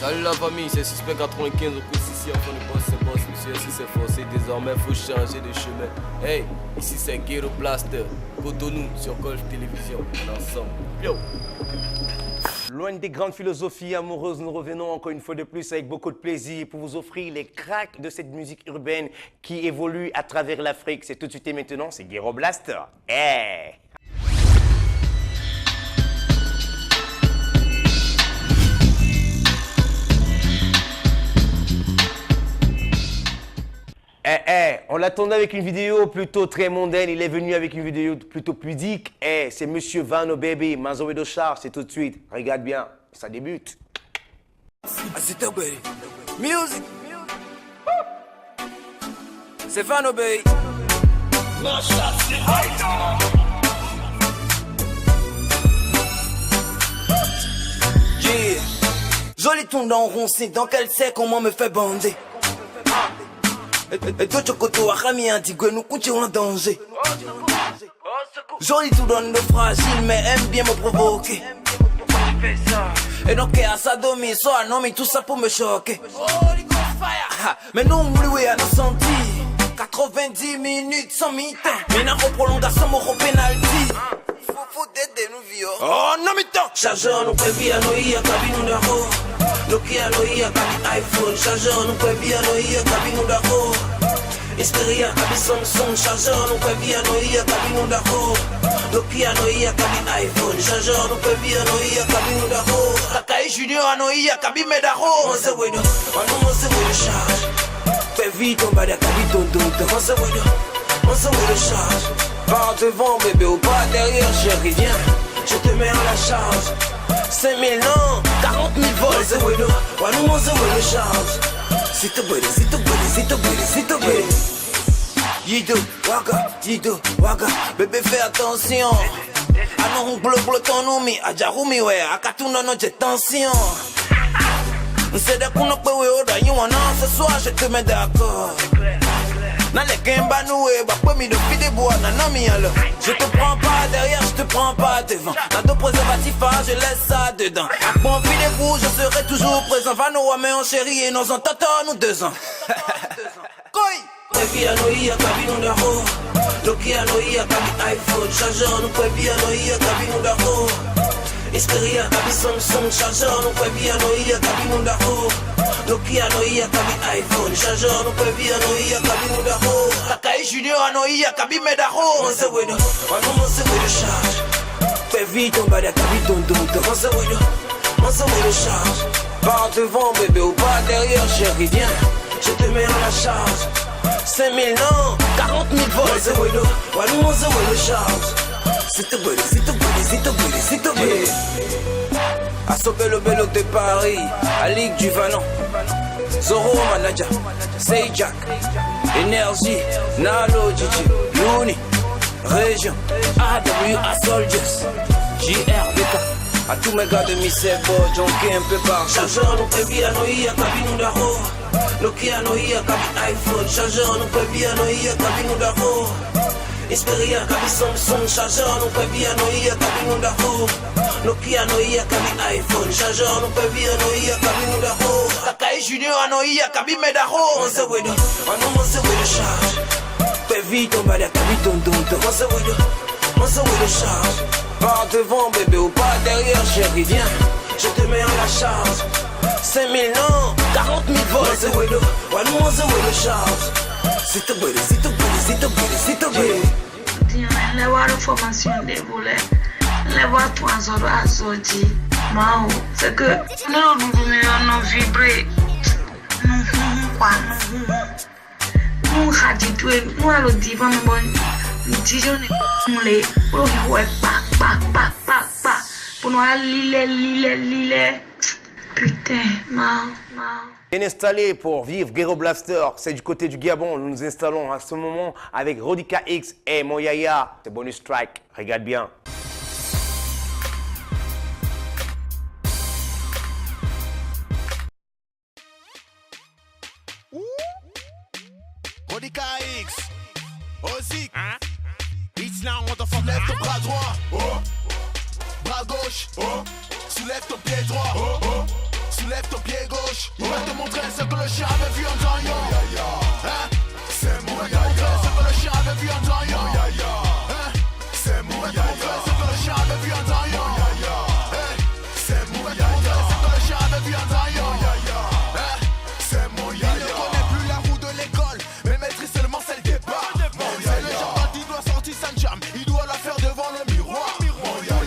Salut la famille, c'est Suspect 95 au coup ici, enfin le boss c'est boss, monsieur ici c'est forcé, désormais faut changer de chemin. Hey, ici c'est Ghetto Blaster, Cotonou sur Golf Télévision, ensemble. Yo. Loin des grandes philosophies amoureuses, nous revenons encore une fois de plus avec beaucoup de plaisir pour vous offrir les cracks de cette musique urbaine qui évolue à travers l'Afrique. C'est tout de suite et maintenant, c'est Ghetto Blaster. Hey! On l'attendait avec une vidéo plutôt très mondaine. Il est venu avec une vidéo plutôt pudique. C'est Monsieur Vano Baby, Mazoé Char, c'est tout de suite. Regarde bien, ça débute. Music. C'est Vano Baby. Yeah. Joli tourne en rond, c'est dans qu'elle sait comment me fait bander. Et toi, Chocoto, Arami, Antigua, nous comptons en danger. Joli tout donne de fragile, mais aime bien me provoquer. Et donc, à sa domi, soit non, mais tout ça pour me choquer. Mais non, lui, à nous sentir 90 minutes sans mi-temps. Maintenant, en prolongation, mon penalty. Faut d'aider nous vieux. Oh, non, mi-temps. Chargeur, nous prévient à nous, il y a cabine d'arro. Nokia, nous, il y a cabine iPhone. Chargeur, nous prévient à nous, il y a cabine d'arro. Xperia, cabine Samsung. Chargeur, nous prévient à nous, il y a cabine d'arro. Nokia, nous, il y a cabine iPhone. Chargeur, nous prévient à nous, il y a cabine d'arro. Kakai Junior, nous, il y a cabine d'arro. On se voit, on se voit le charge. Fais vite, on va la cabine tonton. On se voit le charge. Par devant bébé ou pas derrière chérie, viens, je te mets à la charge. 5000 non, 40 000 volts, c'est oui, nous on se voit le charge. C'est tout beau, c'est tout beau, c'est tout beau, c'est tout beau. Yido, waga, bébé fais attention. Ah non, bleu ton nom, ajarumi ouais, akatuna non j'ai tension. C'est de qu'on peut ouais, oh, you wanna, ce soir je te mets d'accord. Je te prends pas derrière, je te prends pas devant. Dans deux préservatifs, je laisse ça dedans. À mon filet rouge, je serai toujours présent. Va nous mais en chérie et nos entendons nous 2 ans. Prévi à nous, il y a cabine d'arro. Nokia, nous, il y a cabine iPhone. Chargeur, nous prévi à nous, il y a cabine d'arro. Xperia, cabine Samsung. Chargeur, nous prévi à nous, il y a cabine d'arro. Nokia, no iya kabi iPhone. Chargeur, no pevi, no iya kabi mudaho. Kakai Junior, no iya kabi medaho. On se wedo, on se wedo charge. Pevi, ton bada kabi tonton. On se wedo charge. Par devant bébé ou pas derrière chérie, viens, je te mets à la charge. 5000 non, 40 000 volts. On se wedo charge. C'est tout beau, c'est tout beau, c'est tout beau, c'est tout beau. À sauver le vélo de Paris, à Ligue du Vanon. Zoro Manager, Say Jack, Énergie, Nalo Gigi, Looney, Région, AWA Soldiers, JRBK. À tous mes gars de Missebo, Jonké un peu partout. Chargeur, nous prévient à nous, il y a cabine d'arro. Nokia, nous, il y a cabine iPhone. Chargeur, nous prévient à nous, il y a cabine d'arro. Xperia, cabine Samsung. Chargeur, nous prévient à nous, il y a cabine d'arro. Nokia, no iya cabine iPhone. Chargeur, nous prévient à nous, il y a cabine d'arro. Kakai Junior, no iya cabine d'arro. On se wedo, on se wedo charge. Fais vite, on va la cabine tonton. On se wedo charge. Par devant bébé ou pas derrière chérie, viens, je te mets à la charge. 5000 non, 40 000 volts. On se wedo, on se wedo charge. C'est tout beau, c'est tout beau, c'est tout beau, c'est tout beau. La voie de formation des volets. Les voix 3 heures à sortir. Mao, c'est que nous avons vibré. Nous allons dire, nous disons, nous les pour nous aller. Putain, Mao. Bien installé pour vivre Ghetto Blaster, c'est du côté du Gabon. Nous nous installons à ce moment avec Rodika X et Moyaya. C'est bonus strike, regarde bien. Rodika X, Ozik, It's now motherfucker. Lève ton bras droit, oh. Bras gauche, oh. Soulève ton pied droit, oh. Soulève ton pied gauche. On va te montrer ce que le chien avait vu en temps yo. Hein? C'est mon ya. On va te montrer ce que le chien avait vu en temps yo. Hein? C'est mon ya. On va te montrer ce que le chien avait vu en temps yo. Hein? C'est mon ya. On va te montrer ce que le chien avait vu en temps yo. Hein? C'est mon ya. Il ne connaît plus la roue de l'école, mais maîtrise seulement celle des bas. C'est le genre quand il doit sortir sa jam, il doit la faire devant le miroir. Tous les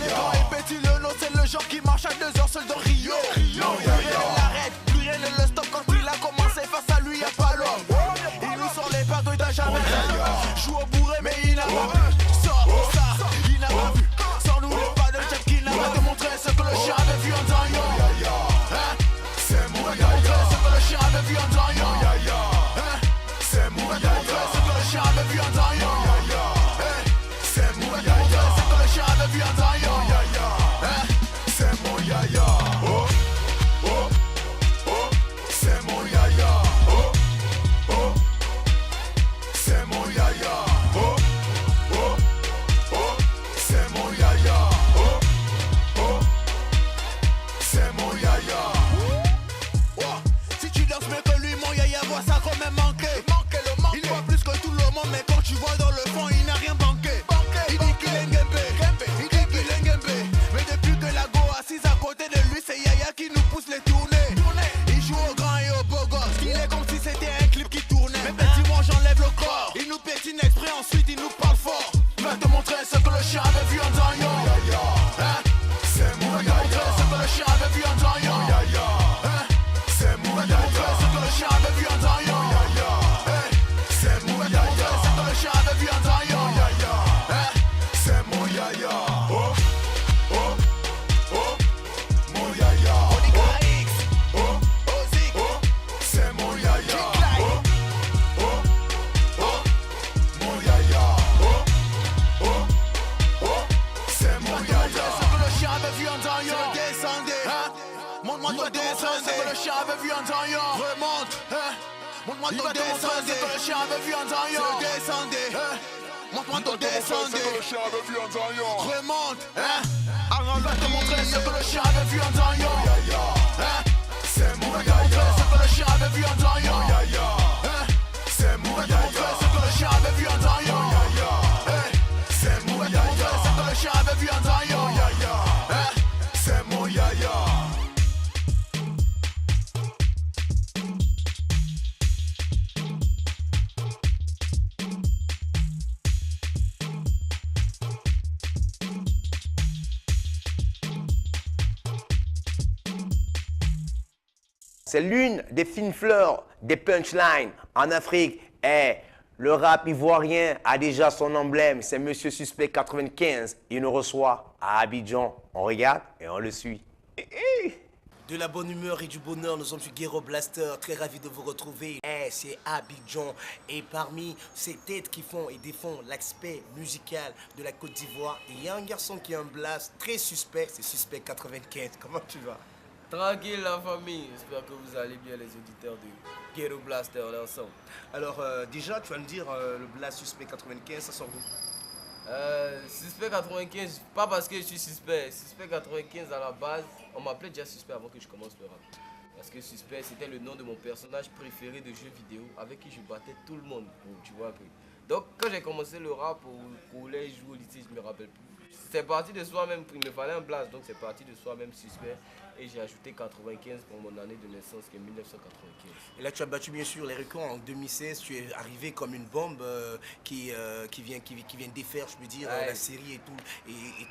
grands et petits, le nôtre c'est le genre qui marche à 2 heures seul dans Rio. Plus rien ne l'arrête, plus rien ne le stoppe. Quand il a commencé face à lui, y'a pas l'homme. Il nous sort les bagues, il t'a jamais vu. Joue au bourré, mais il n'a pas vu. Sors ça, il n'a pas vu. Sans nous les pas de chef qui n'a pas te montrer ce que le chien avait vu en temps yo. Hein? C'est mon ya. Ce que le chien avait vu en temps yo. Hein? C'est mon ya. Ce que le chien avait vu en temps yo. Hein? C'est mon ya. Ce que le chien avait vu en temps yo. Hein? C'est mon ya. Oh, oh, oh, c'est mon ya. Oh, oh, c'est mon ya. Oh, oh, oh, c'est mon ya. Oh, oh, c'est mon ya. Oh, si tu danses mieux que lui, mon yaya voit ça quand même manquer. Il voit plus que tout le monde, mais quand tu vois dans le fond, il n'a rien banqué. Il dit qu'il est ngembé, il dit qu'il est ngembé. Mais depuis que la go assise à côté de lui, c'est Yaya qui nous pousse les tournées. Il joue au grand et au beau gosse. Il est comme si c'était un clip qui tournait. Mais petit moi j'enlève le corps. Il nous pétine exprès, ensuite il nous parle fort. Va te montrer ce que le chien avait vu en temps yo. Hein? C'est mon ya. Ce que le chien avait vu en temps yo. Hein? C'est mon ya. Ce que le chien avait vu en temps yo. Hein? C'est mon ya. Ce que le chien avait vu en temps yo. Hein? C'est mon ya. Oh, oh, oh, mon ya. Oh, Ozik, oh, c'est mon ya. Oh, oh, oh, mon ya. Oh, oh, oh, c'est mon ya. Ce que le chien avait vu en temps yo. Descendez, hein? Montre-moi ton descendez. Ce que le chien avait vu en temps yo. Remonte, hein? Montre-moi ton descendez. Ce que le chien avait vu en temps yo. Descendez, hein? Montre-moi ton descendez. Ce que le chien avait vu en temps yo. Remonte, hein? Arrange, va te montrer ce que le chien avait vu en temps yo. Hein? C'est mon ya. Ce que le chien avait vu en temps yo. Hein? C'est mon ya. Ce que le chien avait vu en temps yo. Hein? C'est mon ya. Ce que le chien avait vu en temps yo. Hein? C'est mon ya. C'est l'une des fines fleurs des punchlines en Afrique. Et le rap ivoirien a déjà son emblème. C'est Monsieur Suspect 95. Il nous reçoit à Abidjan. On regarde et on le suit. De la bonne humeur et du bonheur, nous sommes sur Ghetto Blaster, très ravis de vous retrouver. C'est Abidjan et parmi ces têtes qui font et défendent l'aspect musical de la Côte d'Ivoire, il y a un garçon qui a un blast très suspect, c'est Suspect 95. Comment tu vas? Tranquille la famille, j'espère que vous allez bien les auditeurs de Ghetto Blaster, on est ensemble. Alors déjà, tu vas me dire le blast Suspect 95, ça sort d'où? Suspect 95, pas parce que je suis suspect. Suspect 95 à la base, on m'appelait déjà Suspect avant que je commence le rap. Parce que Suspect c'était le nom de mon personnage préféré de jeux vidéo avec qui je battais tout le monde, tu vois un peu. Donc quand j'ai commencé le rap au collège ou au lycée, je me rappelle plus. C'est parti de soi-même, il me fallait un blast, donc c'est parti de soi-même Suspect. Et j'ai ajouté 95 pour mon année de naissance qui est 1995. Et là tu as battu bien sûr les records en 2016, tu es arrivé comme une bombe qui vient défaire, je peux dire, la série et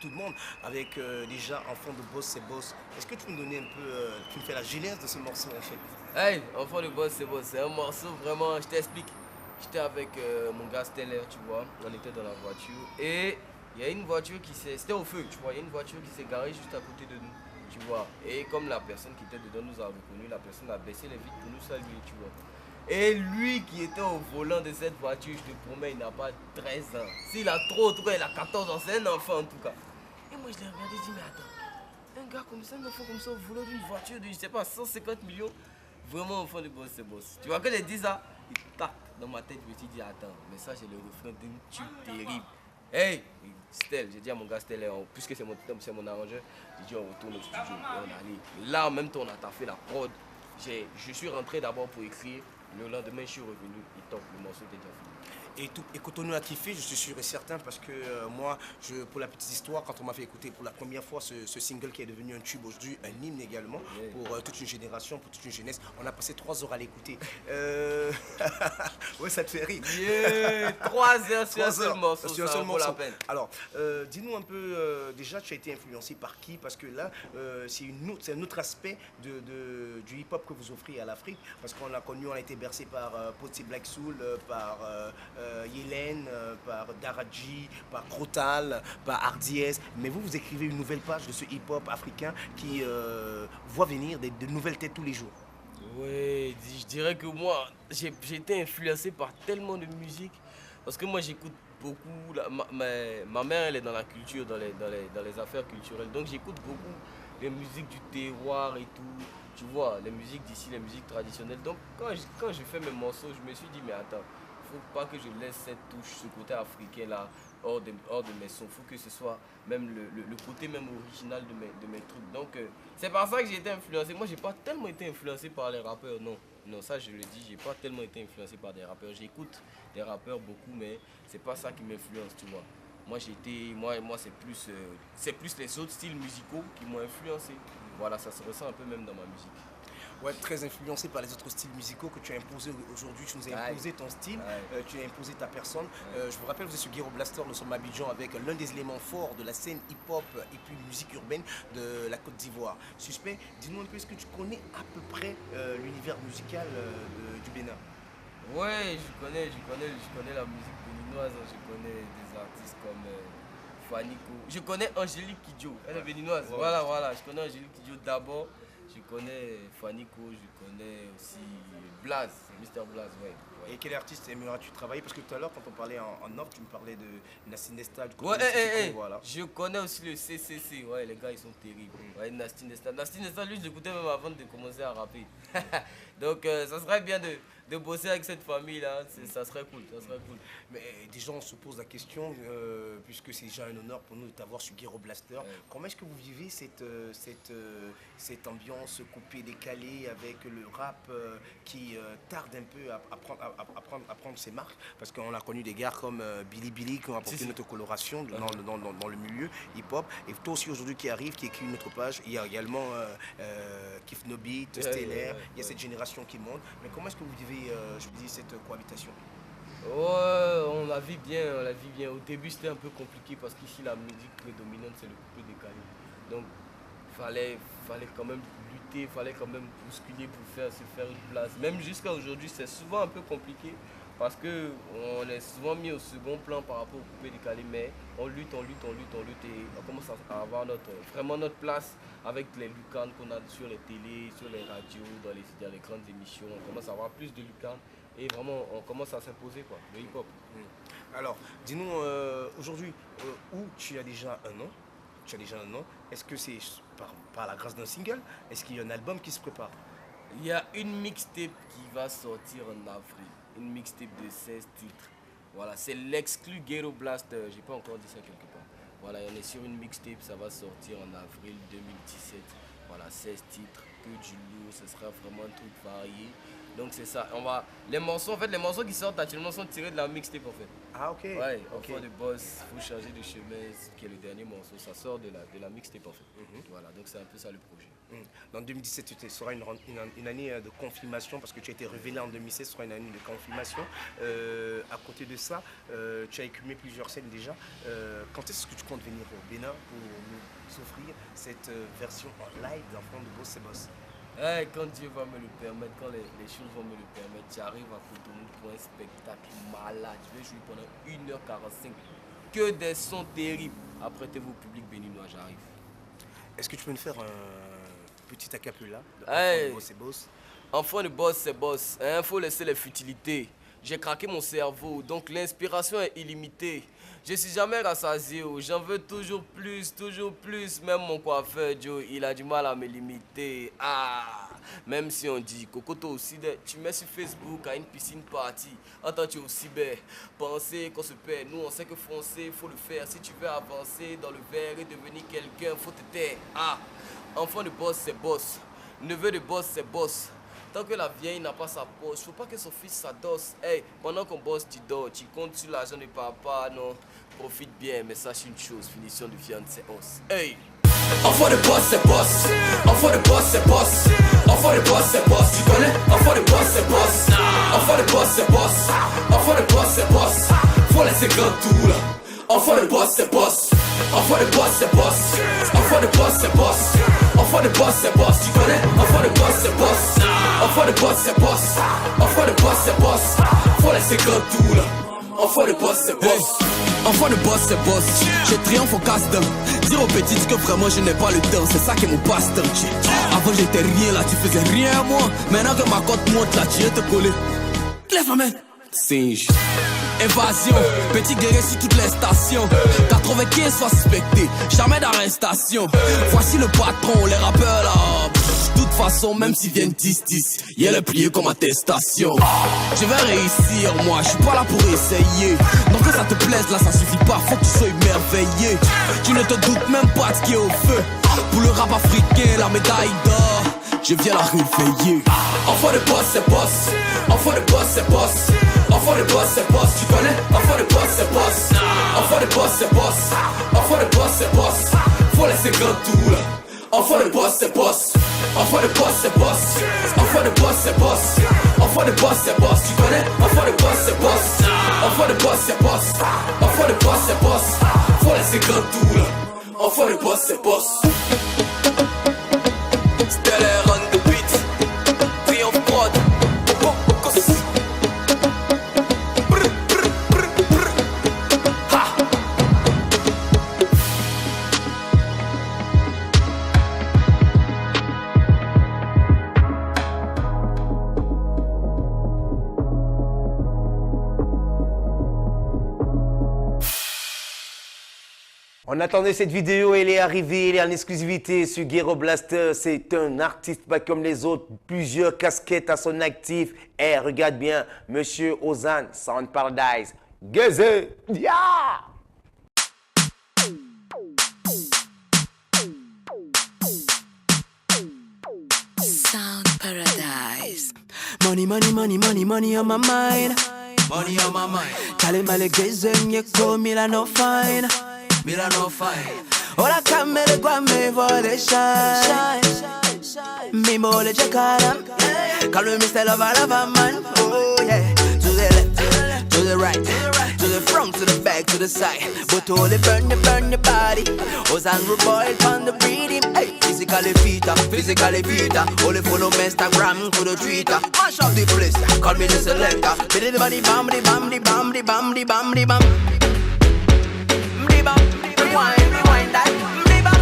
tout le monde. Avec déjà Enfant de Boss c'est Boss. Est-ce que tu peux me donner un peu, tu me fais la genèse de ce morceau en fait? Hey, Enfant de Boss c'est Boss, c'est un morceau vraiment, je t'explique. J'étais avec mon gars Steller, tu vois, on était dans la voiture et il y a une voiture c'était au feu, tu vois, il y a une voiture qui s'est garée juste à côté de nous. Tu vois, et comme la personne qui était dedans nous a reconnu, la personne a baissé les vitres pour nous saluer, tu vois. Et lui qui était au volant de cette voiture, je te promets, il n'a pas 13 ans. S'il a trop, il a 14 ans, c'est un enfant en tout cas. Et moi je l'ai regardé et dit, mais attends, un gars comme ça, un enfant comme ça au volant d'une voiture de, je sais pas, 150 millions, vraiment Enfant de Boss c'est Boss. Tu vois, quand j'ai dit ça, il tac dans ma tête, je me suis dit, attends, mais ça c'est le refrain d'une tube terrible. Hey, Stel, j'ai dit à mon gars Stel, puisque c'est mon arrangeur, j'ai dit on retourne au studio et on allait. Là, en même temps, on a taffé la prod. Je suis rentré d'abord pour écrire. Le lendemain, je suis revenu et top, le morceau était déjà fini. Et Cotonou a kiffé, je suis sûr et certain, parce que moi, pour la petite histoire, quand on m'a fait écouter pour la première fois ce single qui est devenu un tube aujourd'hui, un hymne également, pour toute une génération, pour toute une jeunesse, on a passé 3 heures à l'écouter. Ouais, ça te fait rire. Yeah, 3 heures sur un seul morceau, sur un ça seul vaut morceau. la peine. Alors, dis-nous un peu, déjà, tu as été influencé par qui? Parce que là, c'est un autre aspect du hip-hop que vous offrez à l'Afrique, parce qu'on a connu, on a été bercé par Potty Black Soul, par Yélène, par Daraji, par Crotal, par Hardies, mais vous écrivez une nouvelle page de ce hip-hop africain qui voit venir de nouvelles têtes tous les jours. Ouais, je dirais que moi, j'ai été influencé par tellement de musique, parce que moi j'écoute beaucoup, ma mère elle est dans la culture, dans les affaires culturelles, donc j'écoute beaucoup les musiques du terroir et tout, tu vois, les musiques d'ici, les musiques traditionnelles. Donc quand je fais mes morceaux, je me suis dit mais attends, faut pas que je laisse cette touche, ce côté africain là, hors de mes sons. Faut que ce soit même le côté même original de mes trucs. Donc c'est par ça que j'ai été influencé. Moi j'ai pas tellement été influencé par les rappeurs, non. Non, ça je le dis, j'ai pas tellement été influencé par des rappeurs. J'écoute des rappeurs beaucoup, mais c'est pas ça qui m'influence, tu vois. Moi c'est plus les autres styles musicaux qui m'ont influencé. Voilà, ça se ressent un peu même dans ma musique. Ouais, très influencé par les autres styles musicaux que tu as imposé aujourd'hui. Tu nous as imposé ton style, tu as imposé ta personne. Je vous rappelle, vous êtes sur Ghetto Blaster, nous sommes à Abidjan avec l'un des éléments forts de la scène hip-hop et puis musique urbaine de la Côte d'Ivoire. Suspect, dis-nous un peu, est-ce que tu connais à peu près l'univers musical du Bénin? Ouais, je connais la musique béninoise, je connais des artistes comme Fanico. Je connais Angélique Kidjo, elle est béninoise. Ouais. Voilà, je connais Angélique Kidjo d'abord. Je connais Fanico, je connais aussi Blaze, Mr Blaze, ouais. Et quel artiste aimeras-tu travailler? Parce que tout à l'heure, quand on parlait en off, tu me parlais de Nasty Nesta. Ouais, voilà. Je connais aussi le CCC, ouais, les gars ils sont terribles. Ouais, Nasty Nesta. Nasty Nesta, lui, je l'écoutais même avant de commencer à rapper. Donc, ça serait bien de bosser avec cette famille-là, ça serait cool, Mais déjà, on se pose la question, puisque c'est déjà un honneur pour nous de t'avoir sur Ghetto Blaster. Ouais. Comment est-ce que vous vivez cette ambiance coupée, décalée, avec le rap qui tarde un peu à prendre ses marques? Parce qu'on a connu des gars comme Billy Billy qui ont apporté notre coloration dans le milieu hip-hop. Et toi aussi aujourd'hui qui arrive, qui écrit une autre page. Il y a également Kif Nobit, Stellaire, il y a cette génération qui monte. Mais comment est-ce que vous vivez cette cohabitation? Ouais, on la vit bien. Au début c'était un peu compliqué parce qu'ici la musique prédominante c'est le coupé décalé. Donc fallait quand même lutter, fallait quand même bousculer pour se faire une place. Même jusqu'à aujourd'hui c'est souvent un peu compliqué parce qu'on est souvent mis au second plan par rapport au coupé décalé, mais on lutte et on commence à avoir vraiment notre place avec les lucarnes qu'on a sur les télés, sur les radios, dans les grandes émissions. On commence à avoir plus de lucarnes et vraiment on commence à s'imposer quoi, le hip-hop. Alors, dis-nous aujourd'hui où tu as déjà un nom. Est-ce que c'est par la grâce d'un single? Est-ce qu'il y a un album qui se prépare? Il y a une mixtape qui va sortir en avril. Une mixtape de 16 titres. Voilà, c'est l'exclu Ghetto Blaster. J'ai pas encore dit ça quelque part. Voilà, on est sur une mixtape, ça va sortir en avril 2017. Voilà, 16 titres, que du lourd, ce sera vraiment un truc varié. Donc c'est ça. Les morceaux qui sortent actuellement sont tirés de la mixtape en fait. Ah ok. Ouais, Enfant de boss, faut changer de chemin, qui est le dernier morceau, ça sort de la mixtape en fait. Voilà, donc c'est un peu ça le projet. Dans 2017, ce sera une année de confirmation parce que tu as été révélé en 2016, ce sera une année de confirmation. À côté de ça, tu as écumé plusieurs scènes déjà. Quand est-ce que tu comptes venir au Bénin pour nous offrir cette version en live d'Enfant de boss, c'est boss? Quand Dieu va me le permettre, quand les choses vont me le permettre, j'arrive à Cotonou pour un spectacle malade. Je vais jouer pendant 1h45. Que des sons terribles. Apprêtez-vous au public béninois, j'arrive. Est-ce que tu peux nous faire un petit acapella de Enfant de boss, c'est boss? Enfant de boss, c'est boss. Il faut laisser les futilités. J'ai craqué mon cerveau, donc l'inspiration est illimitée. Je suis jamais rassasié, j'en veux toujours plus. Même mon coiffeur Joe, il a du mal à me limiter. Même si on dit Cocoto aussi, tu mets sur Facebook à une piscine party. Attends, tu es aussi bête. Penser qu'on se perd. Nous, on sait que foncer, faut le faire. Si tu veux avancer dans le verre et devenir quelqu'un, faut te taire. Ah, enfant de boss, c'est boss. Neveu de boss, c'est boss. Tant que la vieille n'a pas sa poche, faut pas que son fils s'adosse. Hey, pendant qu'on bosse, tu dors, tu comptes sur l'argent de papa, non. Profite bien, mais sache une chose, finition de viande, c'est os. Hey! Enfant de boss, c'est boss. Enfant de boss, c'est boss. Enfant de boss, c'est boss. Tu connais? Enfant de boss, c'est boss. Enfant de boss, c'est boss. Enfant de boss, c'est boss. Faut laisser grand tout là. Enfant de boss, c'est boss. Enfant de boss, c'est boss. Enfant de boss, c'est boss. Enfant de boss, c'est boss. Tu connais? Enfant de boss, c'est boss. Enfant de boss, c'est boss. Enfant de boss, c'est boss. Faut laisser grand tout là. Enfant de boss, c'est boss. Enfant de boss, c'est boss. Je triomphe au casse-dents. Dire aux petites que vraiment je n'ai pas le temps. C'est ça qui est mon passe-temps. Avant j'étais rien là, tu faisais rien à moi. Maintenant que ma cote monte là, tu viens te coller. Lève la main. Singe. Invasion, petit guerrier sur toutes les stations. 95 fois suspecté, jamais d'arrestation. Voici le patron, les rappeurs là. De toute façon, même s'ils viennent 10-10, y'a le plié comme attestation. Je vais réussir, moi, je suis pas là pour essayer. Donc que ça te plaise, là, ça suffit pas, faut que tu sois émerveillé. Tu ne te doutes même pas de ce qui est au feu. Pour le rap africain, la médaille d'or, je viens la réveiller. Enfant de boss, c'est boss. Enfant de boss, c'est boss. Enfant de boss, c'est boss. Tu connais? Enfant de boss, c'est boss. Enfant de boss, c'est boss. Enfant de boss, c'est boss. Faut laisser grand tout là. Enfant de boss, c'est boss. Enfant de boss, c'est boss. Enfant de boss, c'est boss. Enfant de boss, c'est boss. Tu connais? Enfant de boss, c'est boss. Enfant de boss, c'est boss. Enfant de boss, c'est boss. Faut laisser grand tout là. Enfant de boss, c'est boss. Stellaire on the beat. Triomphe prod. On attendait cette vidéo, elle est arrivée, elle est en exclusivité sur Guero Blaster. C'est un artiste pas comme les autres, plusieurs casquettes à son actif. Eh, regarde bien, Monsieur Ozan, Sound Paradise. Geze, ya! Sound Paradise. Money, money, money, money, money on my mind. Money on my mind. Kale male geze nyeko Milano fine. Milano fine. Ola kamele kwa me vole shine. Me mole chekaram. Call me Mr. Lover, lover man. Oh yeah. To the left, to the right, to the front, to the back, to the side. But only burn the body. Ozan revolt on the breathing. Hey, physically fitter. Only follow me Instagram, to the Twitter. Mash up the place, call me the selector. Biddy the body, bam, the bam, the bam, the bam, the bam, the bam. The bam, rewind that. The bam,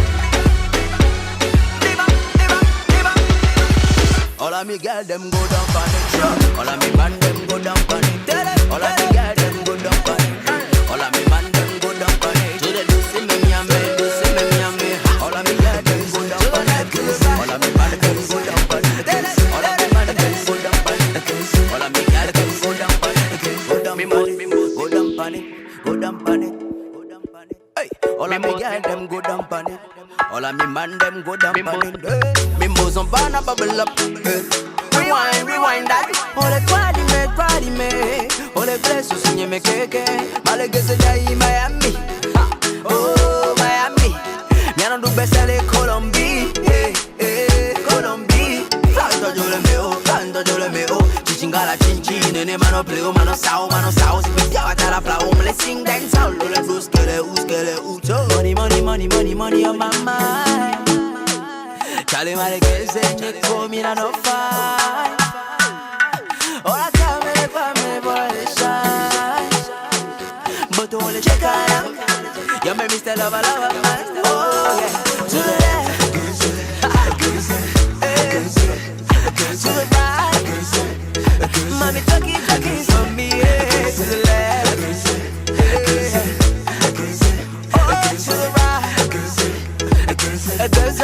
the bam, the bam, the bam. All of me girl them go down for the truck. All of me man them go down for the tele. All of me girl them go down for the. All of me man them go down for the. To the Lucy me yammy, Lucy me yammy. All of me girl them go down for the. All of me man them go down for the. All of me man them go down for the. All of me girl them go down for the. Go down for it, go down for it, go down for it, go down for it. Hey, all of me girl them go down for it. All of me man them go down for it. Me moves on banana bubble up. Rewind that. All the party me. All the place you see me keke. Malagese jai Miami. Oh Miami. Me no do best ale Colombia. Colombia. Canto yo le meo. Chichingala chinchin. Nene mano pleo, mano sao. Si me llama hasta la flow. Me le sing dance all. Lo le blues que le ucho. Money on my mind. Charlie Marquez and Nico Milano fine. All I come me boy shine. But only check it out. You make me still lover man. Oh yeah. To the left. To the right. Mommy talking for me. To the left. Oh to the right. A girl's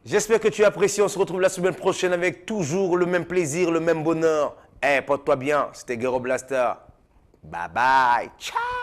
J'espère que tu as apprécié. On se retrouve la semaine prochaine avec toujours le même plaisir, le même bonheur. Porte-toi bien. C'était Gero Blaster. Bye bye. Ciao.